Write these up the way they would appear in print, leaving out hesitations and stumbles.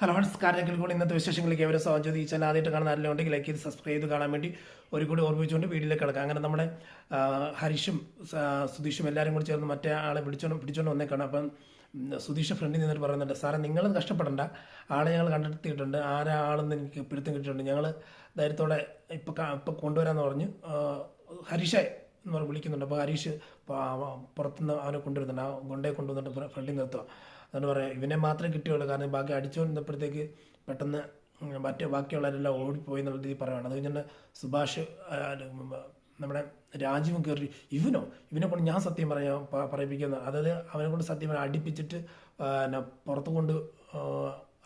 Hello നമസ്കാരം. കൂടി ഇന്നത്തെ വിശേഷങ്ങളിലേക്ക് അവരെ സ്വാഗതം. ഈ ചാനൽ ആദ്യമായിട്ട് കാണുന്ന ആരെങ്കിലും ഉണ്ടെങ്കിൽ ലൈക്ക് ചെയ്ത് സബ്സ്ക്രൈബ് ചെയ്ത് കാണാൻ വേണ്ടി ഒരു കൂടി ഓർമ്മിച്ചുകൊണ്ട് വീഡിയോയിലേക്ക് കിടക്കാം. അങ്ങനെ നമ്മുടെ ഹരീഷും സുധീഷും എല്ലാവരും കൂടി ചേർന്ന് മറ്റേ ആളെ പിടിച്ചോണ്ട് വന്നേക്കാണ്. അപ്പം സുധീഷ് ഫ്രണ്ടിൽ നിന്നിട്ട് പറയുന്നുണ്ട്, സാറേ നിങ്ങൾ കഷ്ടപ്പെടേണ്ട, ആളെ ഞങ്ങൾ കണ്ടെത്തിയിട്ടുണ്ട്, ആരാളെന്ന് എനിക്ക് പിടുത്തം കിട്ടിയിട്ടുണ്ട്, ഞങ്ങൾ ധൈര്യത്തോടെ ഇപ്പം കൊണ്ടുവരാമെന്ന് പറഞ്ഞു ഹരീഷെ എന്ന് പറഞ്ഞ് വിളിക്കുന്നുണ്ട്. അപ്പോൾ ഹരീഷ് പുറത്തുനിന്ന് അവനെ കൊണ്ടുവരുന്നുണ്ട്, ആ ഗുണ്ടയെ കൊണ്ടുവന്നിട്ട് ഫ്രണ്ടിൽ നിർത്തുക. അതുകൊണ്ട് പറയാം, ഇവനെ മാത്രമേ കിട്ടിയുള്ളൂ, കാരണം ബാക്കി അടിച്ചുകൊണ്ടിരുന്നപ്പോഴത്തേക്ക് പെട്ടെന്ന് ബാക്കിയുള്ളവരെല്ലാം ഓടിപ്പോയി എന്നുള്ള രീതി പറയുകയാണ്. അത് കഴിഞ്ഞിട്ട് സുഭാഷ് നമ്മുടെ രാജീവും കയറി ഇവനെ കൊണ്ട് ഞാൻ സത്യം പറയിപ്പിക്കുന്നത്, അതായത് അവനെ കൊണ്ട് സത്യം അടിപ്പിച്ചിട്ട് പുറത്തു കൊണ്ട്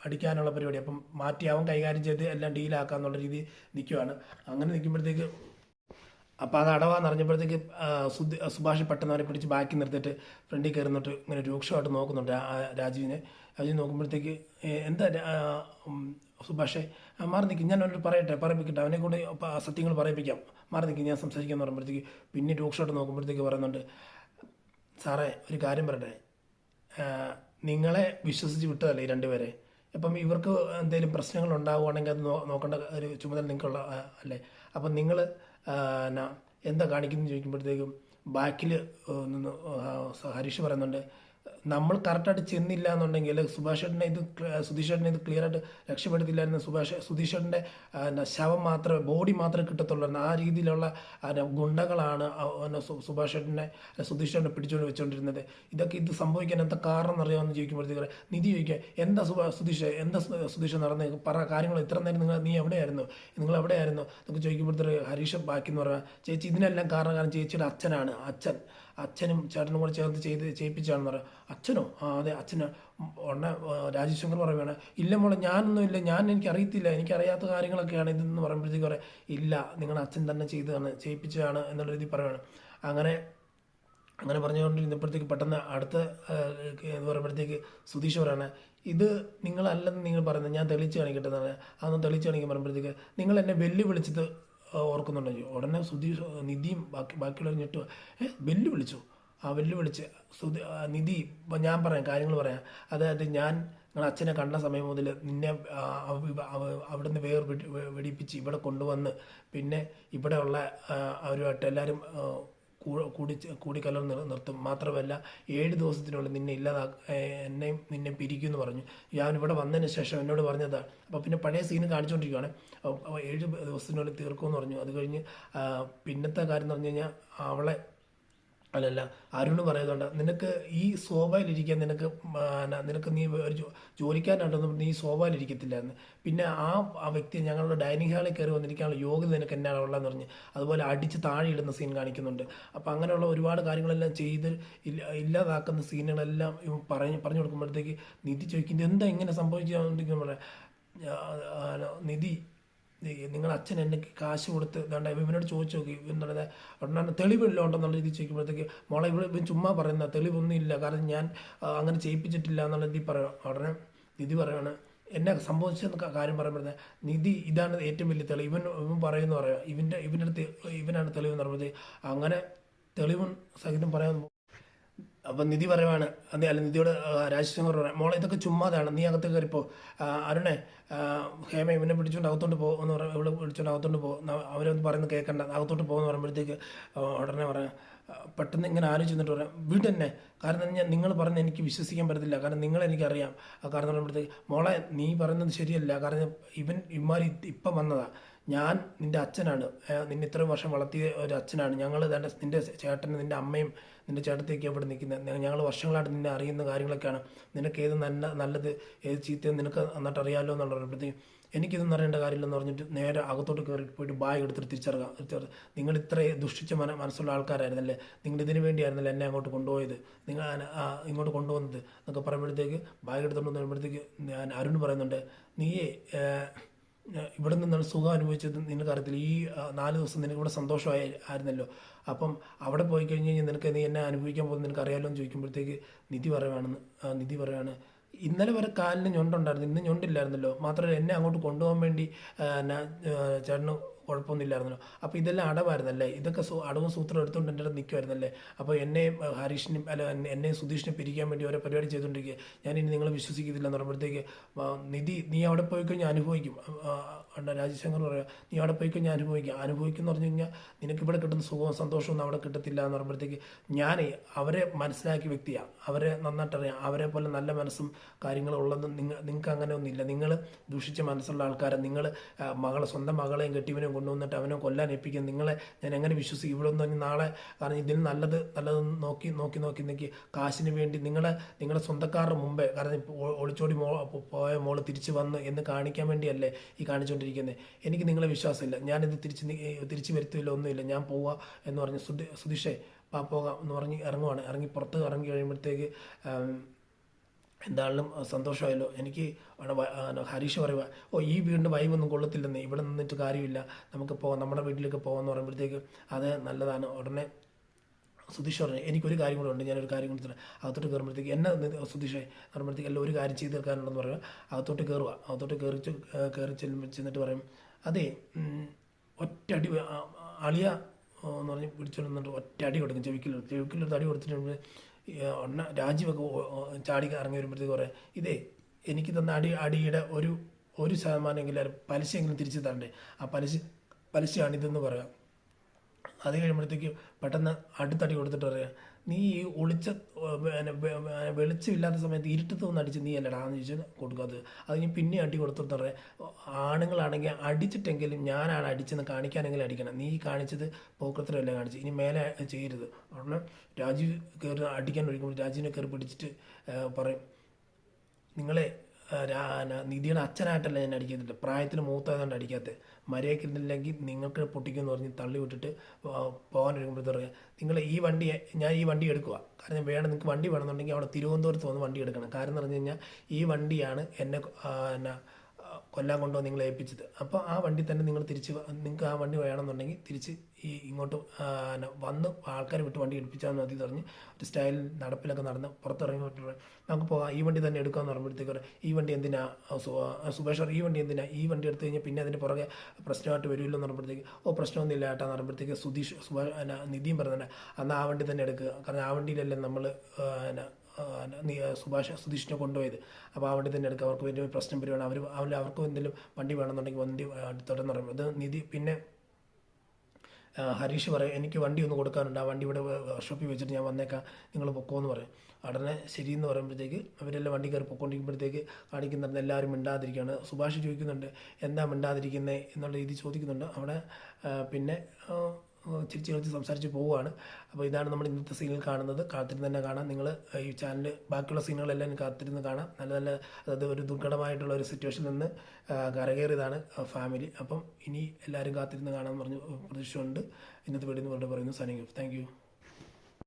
അടിക്കാനുള്ള പരിപാടി. അപ്പം മാറ്റി അവൻ കൈകാര്യം ചെയ്ത് എല്ലാം ഡീലാക്കാന്നുള്ള രീതി നിൽക്കുവാണ്. അങ്ങനെ നിൽക്കുമ്പോഴത്തേക്ക് അപ്പോൾ അത് അടവാന്ന് അറിഞ്ഞപ്പോഴത്തേക്ക് സുഭാഷ് പെട്ടെന്ന് അവരെ പിടിച്ച് ബാക്കി നിർത്തിയിട്ട് ഫ്രണ്ടിൽ കയറുന്നിട്ട് ഇങ്ങനെ രൂക്ഷമായിട്ട് നോക്കുന്നുണ്ട് രാജീവിനെ നോക്കുമ്പോഴത്തേക്ക് എന്താ സുഭാഷെ മാറി നിൽക്കും, ഞാൻ അവരോട് പറയിപ്പിക്കട്ടെ, അവനെ കൊണ്ട് സത്യങ്ങൾ പറയിപ്പിക്കാം, മാറി നിൽക്കും, ഞാൻ സംസാരിക്കാമെന്ന് പറയുമ്പോഴത്തേക്ക് പിന്നെ രൂക്ഷമായിട്ട് നോക്കുമ്പോഴത്തേക്ക് പറയുന്നുണ്ട്, സാറേ ഒരു കാര്യം പറയട്ടെ, നിങ്ങളെ വിശ്വസിച്ച് വിട്ടതല്ലേ ഈ രണ്ടുപേരെ, അപ്പം ഇവർക്ക് എന്തെങ്കിലും പ്രശ്നങ്ങൾ ഉണ്ടാവുകയാണെങ്കിൽ അത് നോക്കേണ്ട ഒരു ചുമതല നിങ്ങൾക്കുള്ള അല്ലേ, അപ്പം നിങ്ങൾ എന്താ കാണിക്കുന്നത് ചോദിക്കുമ്പോഴത്തേക്കും ബാക്കിൽ നിന്ന് ഹരീഷ് പറയുന്നുണ്ട്, നമ്മൾ കറക്റ്റായിട്ട് ചെന്നില്ല എന്നുണ്ടെങ്കിൽ സുധീഷേട്ടനെ ഇത് ക്ലിയറായിട്ട് രക്ഷപ്പെടുത്തില്ലായിരുന്നു, സുധീഷേട്ടൻ്റെ ശവം മാത്രമേ ബോഡി മാത്രമേ കിട്ടത്തുള്ളൂ, ആ രീതിയിലുള്ള ഗുണ്ടകളാണ് സുധീഷേട്ടനെ പിടിച്ചുകൊണ്ട് വെച്ചുകൊണ്ടിരുന്നത്. ഇത് സംഭവിക്കാൻ എന്താ കാരണം എന്നറിയാമെന്ന് ചോദിക്കുമ്പോഴത്തേക്ക് നിധി ചോദിക്കുക, എന്താ സുധീഷ് നടന്നത്, കാര്യങ്ങൾ ഇത്ര നേരം നീ എവിടെയായിരുന്നു, നിങ്ങൾ എവിടെയായിരുന്നു എന്നൊക്കെ ചോദിക്കുമ്പോഴത്തേക്ക് ഹരീഷ് ബാക്കി എന്ന് പറയാം, ചേച്ചി ഇതിനെല്ലാം കാരണം ചേച്ചിയുടെ അച്ഛനാണ്, അച്ഛനും ചേട്ടനും കൂടെ ചേർത്ത് ചെയ്യിപ്പിച്ചാണെന്ന് പറയാം. അച്ഛനോ? അതെ അച്ഛന്. ഉടനെ രാജീവ് ശങ്കർ പറയുകയാണ്, ഇല്ല മോളെ ഞാനൊന്നുമില്ല, എനിക്കറിയത്തില്ല, എനിക്കറിയാത്ത കാര്യങ്ങളൊക്കെയാണ് ഇതെന്ന് പറയുമ്പോഴത്തേക്ക് പറയാം, ഇല്ല നിങ്ങളുടെ അച്ഛൻ തന്നെ ചെയ്യിപ്പിച്ചതാണ് എന്നുള്ള രീതി പറയുകയാണ്. അങ്ങനെ പറഞ്ഞുകൊണ്ടിരുന്നപ്പോഴത്തേക്ക് പെട്ടെന്ന് അടുത്ത എന്ന് പറയുമ്പോഴത്തേക്ക് സുധീഷ് പറയാണ്, ഇത് നിങ്ങളല്ലെന്ന് നിങ്ങൾ പറയുന്നത്, ഞാൻ തെളിയിച്ച് കാണിക്കട്ടെ എന്നാണ്. അതൊന്ന് തെളിയിച്ച് കാണിക്കാൻ പറയുമ്പോഴത്തേക്ക് നിങ്ങൾ എന്നെ വെല്ലുവിളിച്ചത് ഓർക്കുന്നുണ്ടോ? ഉടനെ നിധിയും ബാക്കിയുള്ളവർ ഞെട്ടുക, വെല്ലുവിളിച്ചു, വെല്ലുവിളിച്ച് നിധി ഇപ്പം ഞാൻ പറയാം, കാര്യങ്ങൾ പറയാം, അതായത് ഞാൻ നിങ്ങളുടെ അച്ഛനെ കണ്ട സമയം മുതൽ നിന്നെ അവിടുന്ന് വെടിപ്പിച്ച് ഇവിടെ കൊണ്ടുവന്ന് പിന്നെ ഇവിടെയുള്ള അവരുമായിട്ട് എല്ലാവരും കൂടിക്കലർന്ന് നിർത്തും, മാത്രമല്ല 7 ദിവസത്തിനുള്ളിൽ നിന്നെ പിരിക്കുമെന്ന് പറഞ്ഞു. ഞാൻ ഇവിടെ വന്നതിന് ശേഷം എന്നോട് പറഞ്ഞതാണ്. അപ്പോൾ പിന്നെ പഴയ സീന് കാണിച്ചുകൊണ്ടിരിക്കുകയാണ്. 7 ദിവസത്തിനുള്ളിൽ തീർക്കുമെന്ന് പറഞ്ഞു. അത് കഴിഞ്ഞ് പിന്നത്തെ കാര്യം എന്ന് പറഞ്ഞു കഴിഞ്ഞാൽ അവളെ അല്ലല്ല അരുണ് പറയുന്നുണ്ട്, നിനക്ക് ഈ സോഫയിലിരിക്കാൻ നിനക്ക് നീ ഒരു ജോലിക്കാരനായിട്ടൊന്നും നീ സോഫയിലിരിക്കത്തില്ലായിരുന്നു, പിന്നെ ആ വ്യക്തി ഞങ്ങളുടെ ഡൈനിങ് ഹാളിൽ കയറി വന്നിരിക്കാനുള്ള യോഗ്യത നിനക്ക് എന്നാണ് ഉള്ളതെന്ന് പറഞ്ഞ് അതുപോലെ അടിച്ച് താഴെ ഇടുന്ന സീൻ കാണിക്കുന്നുണ്ട്. അപ്പോൾ അങ്ങനെയുള്ള ഒരുപാട് കാര്യങ്ങളെല്ലാം ചെയ്ത് ഇല്ലാതാക്കുന്ന സീനുകളെല്ലാം പറഞ്ഞു കൊടുക്കുമ്പോഴത്തേക്ക് നിധി ചോദിക്കുന്നത്, എന്താ ഇങ്ങനെ സംഭവിച്ചുകൊണ്ടിരിക്കുന്ന നിധി, നിങ്ങളുടെ അച്ഛൻ എന്നെ കാശ് കൊടുത്ത് ഇതാണ്ട് ഇവനോട് ചോദിച്ചു നോക്കി, എന്താണ് ഉടനെ തെളിവില്ല ഉണ്ടെന്നുള്ള രീതി ചോദിക്കുമ്പോഴത്തേക്ക് മോളെ ഇവൻ ചുമ്മാ പറയുന്ന തെളിവൊന്നും ഇല്ല, കാരണം ഞാൻ അങ്ങനെ ചെയ്യിപ്പിച്ചിട്ടില്ല എന്നുള്ള രീതി പറയാം. ഉടനെ നിധി പറയുകയാണ്, എന്നെ സംഭവിച്ചെന്ന് കാര്യം പറയുമ്പോഴത്തേക്ക് നിധി ഇതാണ് ഏറ്റവും വലിയ തെളിവ്, ഇവൻ പറയുമെന്ന് പറയാം, ഇവൻ്റെ അടുത്ത് ഇവനാണ് തെളിവെന്ന് പറയുമ്പോഴത്തേക്ക് അങ്ങനെ തെളിവും സഹിതം പറയാൻ. അപ്പം നിധി പറയുവാണ്, അല്ല നിധിയോട് രാജശേഖർ പറയാം, മോളെ ഇതൊക്കെ ചുമ്മാതാണ്, നീ അകത്ത് കയറിപ്പോ, അരുണേ ഹേമ ഇവനെ പിടിച്ചുകൊണ്ട് അകത്തോട്ട് പോകുമെന്ന് പറയാം, ഇവിടെ പിടിച്ചുകൊണ്ട് അകത്തോട്ട് പോകും, അവരൊന്നും പറയുന്നത് കേൾക്കണ്ട, അകത്തോട്ട് പോകുമെന്ന് പറയുമ്പോഴത്തേക്ക് ഉടനെ പറയാം, പെട്ടെന്ന് ഇങ്ങനെ ആലോചിച്ചിട്ട് പറയാം, വീട്ടെന്നെ, കാരണം നിങ്ങൾ പറഞ്ഞ് എനിക്ക് വിശ്വസിക്കാൻ പറ്റത്തില്ല, കാരണം നിങ്ങളെനിക്കറിയാം, കാരണം പറയുമ്പോഴത്തേക്ക് മോളെ നീ പറയുന്നത് ശരിയല്ല, കാരണം ഇവന്മാർ ഇപ്പം വന്നതാണ്, ഞാൻ നിൻ്റെ അച്ഛനാണ്, നിന്നെ ഇത്രയും വർഷം വളർത്തിയ ഒരു അച്ഛനാണ്, ഞങ്ങൾ നിൻ്റെ ചേട്ടനും നിൻ്റെ അമ്മയും നിൻ്റെ ചേട്ടത്തേക്ക് അവിടെ നിൽക്കുന്നത്, ഞങ്ങൾ വർഷങ്ങളായിട്ട് നിന്നെ അറിയുന്ന കാര്യങ്ങളൊക്കെയാണ്, നിനക്ക് ഏത് നല്ലത് ഏത് ചീത്തയും നിനക്ക് നന്നായിട്ട് അറിയാമല്ലോ എന്നുള്ള പറയുമ്പോഴത്തേക്കും എനിക്കിതൊന്നും അറിയേണ്ട കാര്യമില്ലെന്ന് പറഞ്ഞിട്ട് നേരെ അകത്തോട്ട് കയറി പോയിട്ട് ബാഗ് എടുത്തിട്ട് തിരിച്ചിറങ്ങാം. നിങ്ങൾ ഇത്രയും ദുഷിച്ച മനസ്സുള്ള ആൾക്കാരായിരുന്നല്ലേ, നിങ്ങൾ ഇതിനു വേണ്ടിയായിരുന്നല്ലേ എന്നെ അങ്ങോട്ട് കൊണ്ടുപോയത്, നിങ്ങൾ ഇങ്ങോട്ട് കൊണ്ടുവന്നത് എന്നൊക്കെ പറയുമ്പോഴത്തേക്ക് ബാഗ് എടുത്തുകൊണ്ട് വരുമ്പോഴത്തേക്ക് ഞാൻ അരുൺ പറയുന്നുണ്ട്, നീയേ ഇവിടെ നിന്നാണ് സുഖം അനുഭവിച്ചത് നിനക്കറിയത്തില്ല, ഈ 4 ദിവസം നിനക്ക് ഇവിടെ സന്തോഷമായിരുന്നല്ലോ, അപ്പം അവിടെ പോയി കഴിഞ്ഞ് കഴിഞ്ഞാൽ നീ എന്നെ അനുഭവിക്കാൻ പോകുന്നത് നിനക്കറിയാമല്ലോ എന്ന് ചോദിക്കുമ്പോഴത്തേക്ക് നിധി പറയുകയാണ്, ഇന്നലെ വരെ കാലിന് ഞൊണ്ടുണ്ടായിരുന്നു, ഇന്ന് ഞൊണ്ടില്ലായിരുന്നല്ലോ, മാത്രമല്ല എന്നെ അങ്ങോട്ട് കൊണ്ടുപോകാൻ വേണ്ടി ചേട്ടന് കുഴപ്പമൊന്നുമില്ലായിരുന്നല്ലോ. അപ്പോൾ ഇതെല്ലാം അടവായിരുന്നല്ലേ, ഇതൊക്കെ അടവും സൂത്രം എടുത്തുകൊണ്ട് എൻ്റെ അടുത്ത് നിൽക്കുമായിരുന്നല്ലേ. അപ്പോൾ എന്നെയും ഹരീഷിനും അല്ല എന്നെയും സുധീഷിനെ പിരിക്കാൻ വേണ്ടി ഓരോ പരിപാടി ചെയ്തുകൊണ്ടിരിക്കുക. ഞാനിനി നിങ്ങൾ വിശ്വസിക്കത്തില്ല എന്ന് പറയുമ്പോഴത്തേക്ക് നിധി നീ അവിടെ പോയി കഴിഞ്ഞാൽ അനുഭവിക്കും. രാജശേഖർ പറയുക, നീ അവിടെ പോയി കഴിഞ്ഞാൽ അനുഭവിക്കും എന്ന് പറഞ്ഞു കഴിഞ്ഞാൽ നിനക്ക് ഇവിടെ കിട്ടുന്ന സുഖവും സന്തോഷവും ഒന്നും അവിടെ കിട്ടത്തില്ല എന്ന് പറയുമ്പോഴത്തേക്ക് ഞാൻ അവരെ മനസ്സിലാക്കിയ വ്യക്തിയാണ്. അവരെ നന്നായിട്ടറിയാം. അവരെ പോലെ നല്ല മനസ്സും കാര്യങ്ങളും ഉള്ളതും നിങ്ങൾക്ക് അങ്ങനെ ഒന്നുമില്ല. നിങ്ങൾ ദൂഷിച്ച മനസ്സുള്ള ആൾക്കാരെ നിങ്ങൾ സ്വന്തം മകളെയും കെട്ടിയവനെയും കൊണ്ടുവന്നിട്ട് അവനെ കൊല്ലാൻ ഏൽപ്പിക്കുക. നിങ്ങളെ ഞാൻ എങ്ങനെ വിശ്വസിക്കും? ഇവിടെ ഒന്ന് നാളെ കാരണം ഇതിൽ നല്ലതെന്ന് നോക്കി കാശിന് വേണ്ടി നിങ്ങളുടെ സ്വന്തക്കാരുടെ മുമ്പേ കാരണം ഒളിച്ചോടി പോയ മോള് തിരിച്ചു വന്ന് എന്ന് കാണിക്കാൻ വേണ്ടിയല്ലേ ഈ കാണിച്ചുകൊണ്ടിരിക്കുന്നത്. എനിക്ക് നിങ്ങളെ വിശ്വാസമില്ല. ഞാനിത് തിരിച്ചു വരുത്തില്ല, ഒന്നുമില്ല, ഞാൻ പോവുക എന്ന് പറഞ്ഞ് സുധീഷേ പോകാം എന്ന് പറഞ്ഞ് ഇറങ്ങി പുറത്ത് ഇറങ്ങി കഴിയുമ്പോഴത്തേക്ക് എന്തായാലും സന്തോഷമായല്ലോ. എനിക്ക് ഹരീഷ് പറയുക, ഈ വീടിൻ്റെ വൈബൊന്നും കൊള്ളത്തില്ലെന്നേ, ഇവിടെ നിന്നിട്ട് കാര്യമില്ല, നമുക്ക് പോകാം, നമ്മുടെ വീട്ടിലേക്ക് പോകാമെന്ന് പറയുമ്പോഴത്തേക്ക് അത് നല്ലതാണ്. ഉടനെ സുധീഷ് പറഞ്ഞു, എനിക്കൊരു കാര്യം കൂടെ ഉണ്ട്, ഞാനൊരു കാര്യം കൂടി തരാം. അകത്തോട്ട് കയറുമ്പോഴത്തേക്ക് സുധീഷേ പറയുമ്പോഴത്തേക്ക് എല്ലാം ഒരു കാര്യം ചെയ്ത് തീർക്കാനുണ്ടെന്ന് പറയുക. അകത്തോട്ട് കയറി ചെന്നിട്ട് പറയും, അതെ ഒറ്റടി അളിയ എന്ന് പറഞ്ഞ് പിടിച്ചോണ്ടിട്ട് ഒറ്റടി കൊടുക്കും. ചെവിക്കിലൊരു അടി കൊടുത്തിട്ടുണ്ട്. രാജ്യമൊക്കെ ചാടി ഇറങ്ങി വരുമ്പോഴത്തേക്ക് പറയാം, ഇതേ എനിക്ക് തന്ന അടിയുടെ ഒരു ശതമാനമെങ്കിലും പലിശയെങ്കിലും തിരിച്ചു തരണ്ടേ, ആ പലിശയാണിതെന്ന് പറയാം. അത് കഴിയുമ്പോഴത്തേക്ക് പെട്ടെന്ന് അടുത്തടി കൊടുത്തിട്ട് പറയാം, നീ ഈ വെളിച്ചമില്ലാത്ത സമയത്ത് ഇരുട്ടത്ത് ഒന്ന് അടിച്ച് നീ അല്ലടാ എന്ന് ചോദിച്ചാൽ കൊടുക്കാത്തത്. അത് ഞാൻ പിന്നെ അടി കൊടുത്തിട്ട് പറയാം, ആണുങ്ങളാണെങ്കിൽ അടിച്ചിട്ടെങ്കിലും ഞാനാണ് അടിച്ചെന്ന് കാണിക്കാനെങ്കിലും അടിക്കണം, നീ കാണിച്ചത് പോക്കത്തിലല്ലേ കാണിച്ച്, ഇനി മേലെ ചെയ്യരുത്. ഉടനെ രാജീവ് കയറി അടിക്കാൻ ഒഴിക്കുമ്പോൾ രാജീവിനെ കയറി പിടിച്ചിട്ട് പറയും, നിങ്ങളെ നിധിയുടെ അച്ഛനായിട്ടല്ല ഞാൻ അടിക്കുന്നില്ല, പ്രായത്തിൽ മൂത്തായതുകൊണ്ട് അടിക്കാത്തത്, മര്യാദയ്ക്കില്ലെങ്കിൽ നിങ്ങൾക്ക് പൊട്ടിക്കുമെന്ന് പറഞ്ഞ് തള്ളി വിട്ടിട്ട് പോകാൻ ഒരുക്കുമ്പോഴത്തെ പറയുക, നിങ്ങൾ ഞാൻ ഈ വണ്ടി എടുക്കുക, കാരണം നിങ്ങൾക്ക് വണ്ടി വേണമെന്നുണ്ടെങ്കിൽ അവിടെ തിരുവനന്തപുരത്ത് വന്ന് വണ്ടി എടുക്കണം. കാരണം എന്ന് പറഞ്ഞു കഴിഞ്ഞാൽ ഈ വണ്ടിയാണ് എന്നെ കൊല്ലാൻ കൊണ്ടുവന്ന് നിങ്ങളെ ഏൽപ്പിച്ചത്. അപ്പോൾ ആ വണ്ടി തന്നെ നിങ്ങൾക്ക് ആ വണ്ടി വേണമെന്നുണ്ടെങ്കിൽ തിരിച്ച് ഇങ്ങോട്ട് വന്ന് ആൾക്കാരെ വിട്ട് വണ്ടി എടുപ്പിച്ചാൽ മതി പറഞ്ഞ് ഒരു സ്റ്റൈലിൽ നടപ്പിലൊക്കെ നടന്ന് പുറത്തിറങ്ങി നമുക്ക് പോകാം, ഈ വണ്ടി തന്നെ എടുക്കാമെന്ന് പറയുമ്പോഴത്തേക്ക് ഈ വണ്ടി എന്തിനാ സുബേഷർ, ഈ വണ്ടി എന്തിനാ, ഈ വണ്ടി എടുത്തു കഴിഞ്ഞാൽ പിന്നെ അതിൻ്റെ പുറകെ പ്രശ്നമായിട്ട് വരുമല്ലോ എന്ന് പറയുമ്പോഴത്തേക്ക് പ്രശ്നമൊന്നുമില്ല ഏട്ടാ എന്ന് പറയുമ്പോഴത്തേക്ക് നിധിയും പറഞ്ഞില്ല, എന്നാൽ ആ വണ്ടി തന്നെ എടുക്കുക, കാരണം ആ വണ്ടിയിലല്ലേ നമ്മൾ സുധീഷിനെ കൊണ്ടുപോയത്, അപ്പോൾ ആ വണ്ടി തന്നെ എടുക്കുക, അവർക്ക് വലിയ പ്രശ്നം വരുവാണ്, അവർക്കും എന്തെങ്കിലും വണ്ടി വേണമെന്നുണ്ടെങ്കിൽ വണ്ടി തുടർന്ന് പറയുമ്പോൾ അത് നിധി. പിന്നെ ഹരീഷ് പറയും, എനിക്ക് വണ്ടി ഒന്ന് കൊടുക്കാനുണ്ട്, ആ വണ്ടി ഇവിടെ വർക്ക്ഷോപ്പിൽ വെച്ചിട്ട് ഞാൻ വന്നേക്കാം, നിങ്ങൾ പൊക്കോന്ന് പറയും. ഉടനെ ശരിയെന്ന് പറയുമ്പോഴത്തേക്ക് അവരെല്ലാം വണ്ടി കയറി പൊക്കോണ്ടിരിക്കുമ്പോഴത്തേക്ക് കാണിക്കുന്നുണ്ട് എല്ലാവരും മിണ്ടാതിരിക്കുകയാണ്. സുഭാഷ് ചോദിക്കുന്നുണ്ട്, എന്താ മിണ്ടാതിരിക്കുന്നത് എന്നുള്ള രീതി ചോദിക്കുന്നുണ്ട്. അവിടെ പിന്നെ ചിരിച്ച് കളിച്ച് സംസാരിച്ച് പോവുകയാണ്. അപ്പോൾ ഇതാണ് നമ്മൾ ഇന്നത്തെ സീനിൽ കാണുന്നത്. കാത്തിരുന്ന് തന്നെ കാണാം. നിങ്ങൾ ഈ ചാനൽ ബാക്കിയുള്ള സീനുകളെല്ലാം കാത്തിരുന്ന് കാണാം. നല്ല അതായത് ഒരു ദുർഘടമായിട്ടുള്ള ഒരു സിറ്റുവേഷനിൽ നിന്ന് കരകയറിയതാണ് ഫാമിലി. അപ്പം ഇനി എല്ലാവരും കാത്തിരുന്ന് കാണാമെന്ന് പറഞ്ഞു പ്രതീക്ഷയുണ്ട്. ഇന്നത്തെ വീഡിയോ പറയുന്നു. Signing off. Thank you.